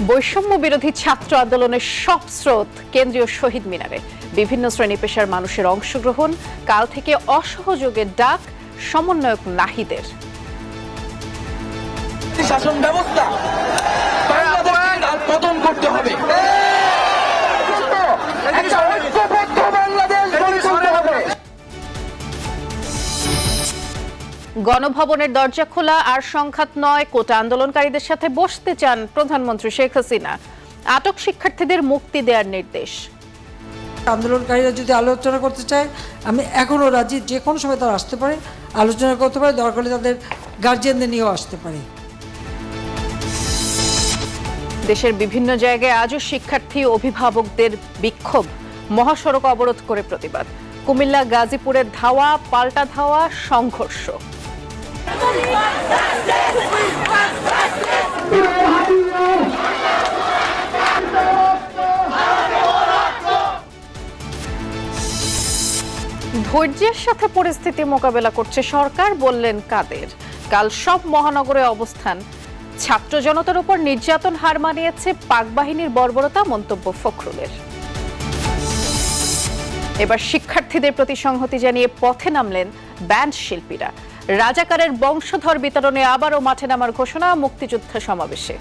বৈষম্য বিরোধী ছাত্র আন্দোলনের সব স্রোত কেন্দ্রীয় শহীদ মিনারে। বিভিন্ন শ্রেণী পেশার মানুষের অংশগ্রহণ, কাল থেকে অসহযোগের ডাক সমন্বয়ক নাহিদের। শাসন ব্যবস্থা পতন করতে হবে। গণভবনের দরজা খোলা আর সংঘাত নয়, কোটা আন্দোলনকারীদের সাথে বসতে চান প্রধানমন্ত্রী শেখ হাসিনা। আটক শিক্ষার্থীদের মুক্তি দেওয়ার নির্দেশ। আন্দোলনকারীরা যদি আলোচনা করতে চায়, আমি এখনো রাজি, যে কোনো সময় তারা আসতে পারে, আলোচনা করতে পারে, দরকার হলে তাদের গার্জিয়ানদের নিয়েও আসতে পারে। দেশের বিভিন্ন জায়গায় আজও শিক্ষার্থী অভিভাবকদের বিক্ষোভ, মহাসড়ক অবরোধ করে প্রতিবাদ। কুমিল্লা গাজীপুরের ধাওয়া পাল্টা ধাওয়া সংঘর্ষ। ধৈর্যের সাথে পরিস্থিতি মোকাবেলা করছে সরকার, বললেন কাদের। কাল সব মহানগরে অবস্থান। ছাত্র জনতার উপর নির্যাতন হার মানিয়েছে পাক বাহিনীর বর্বরতা, মন্তব্য ফখরুলের। এবার শিক্ষার্থীদের প্রতি সংহতি জানিয়ে পথে নামলেন ব্যান্ড শিল্পীরা। রাজাকারের বংশধর বিতরণে আবারও মাঠে নামার ঘোষণা মুক্তিযোদ্ধা সমাবেশে।